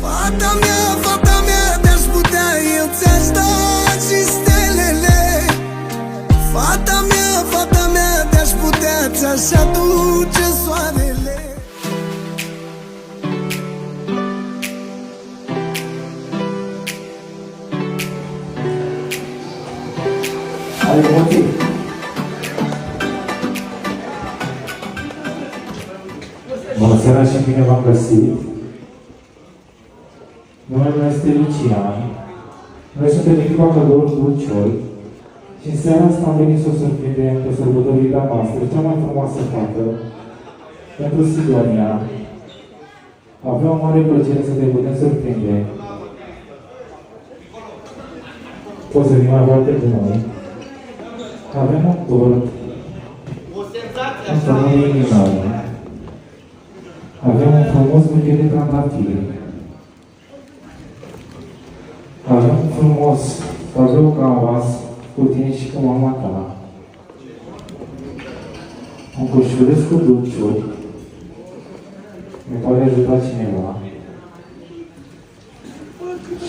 Fata mea, de-aș putea eu ți-aș da și stelele. Fata mea, de-aș putea ți-aș aduce soarele. Are emoții. Bună seara și bine v-am găsit. Numele meu este Lucian. Noi suntem echipa Călăuri Dulcioi și în seara asta am venit să o surprindem pe sărbătorirea noastră, cea mai frumoasă fată pentru Sidonia. Avem o mare plăcere să te putem surprinde. Poți să vii mai foarte cu noi. Avem un tort, un familie minunată. Avem un frumos buchet de trandafiri. Avem un frumos tabou canvas cu tine și cu mama ta. Un coșuleț cu dulciuri. Ne poate ajuta cineva.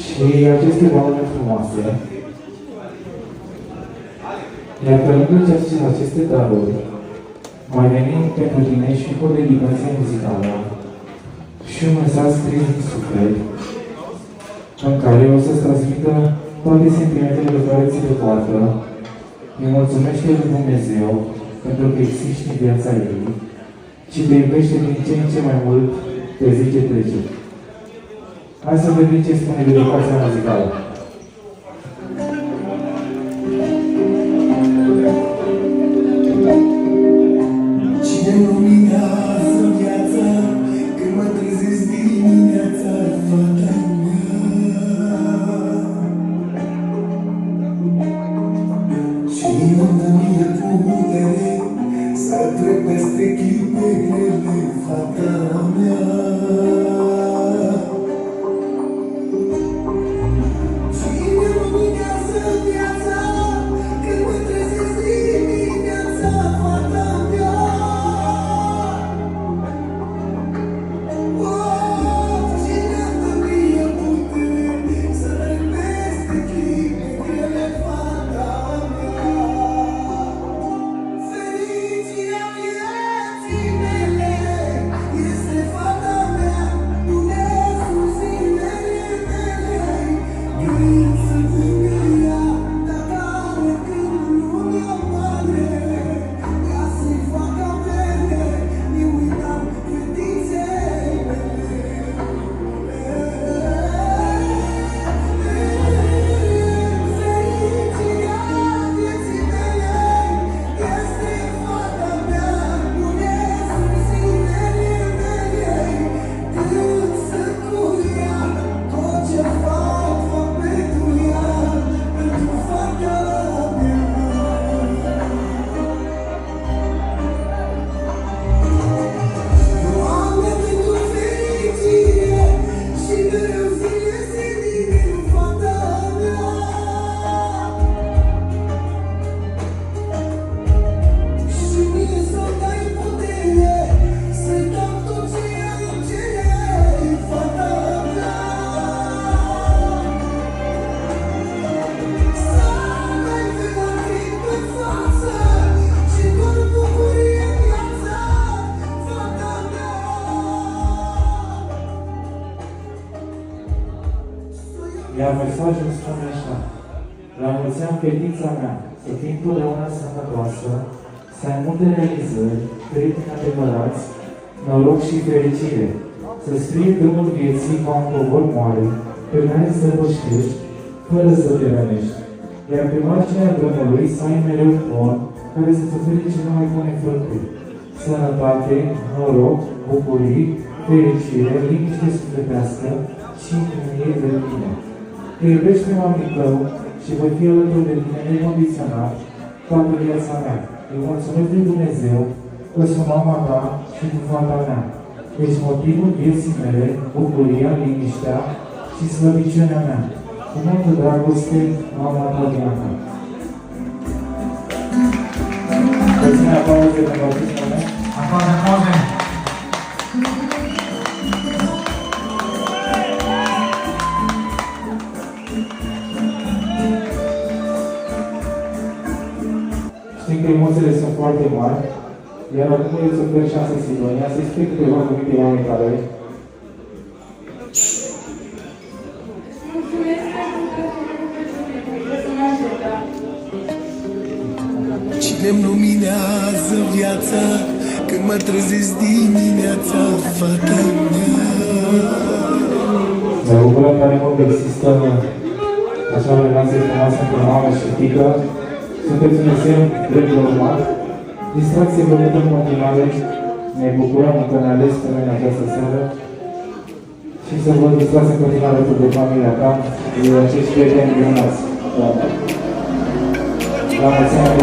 Și aceste balone frumoase. Iar pe lângă aceste daruri, mai venim pentru tine și cu o dedicație muzicală și un mesaj scris din suflet, în care o să-ți transmită toate sentimentele pe care ți le poartă. Îi mulțumește lui Dumnezeu pentru că existi în viața ei și te iubește din ce în ce mai mult pe zi ce trece. Hai să vedem ce spune dedicația muzicală. Iar mesajul spune așa: la mulți ani, fetița mea, să fii întotdeauna sănătoasă, să ai multe realizări, prieteni adevărați, noroc și fericire, să scrie drumul vieții ca un covor moare, pe care să păștești, fără să te rănești. Iar pe marginea drumului să ai mereu un om care să-ți ofere cele mai bune fructuri: sănătate, noroc, bucurii, fericire, liniște sufletească și împlinire de tine. Te iubește mami tău și voi fi alături de tine necondiționat toată viața mea. Îi mulțumesc lui Dumnezeu că sunt mama ta și cu fata mea. Ești motivul vieții mele, bucuria, liniștea și slăbiciunea mea. Cu multă dragoste, mama ta Diana. Puține aplauze pentru acest moment. Aplauze, aplauze! că emoțiile sunt foarte mari, iar acum îți ofer șansa Sidonia să-i spui câteva cuvinte oameni tale. Cine-mi luminează viața când mă trezesc dimineața, fata mea. Ne bucurăm tare mult că există așa o relație frumoasă între mamă și fiică. Sunteți un semn drept de urmat. Distracție plăcută în continuare. Ne bucurăm că ne ales pe noi în această seară. Și să vă distrați în continuare alături de familia ta, de acești prieteni minunați. La mulți ani,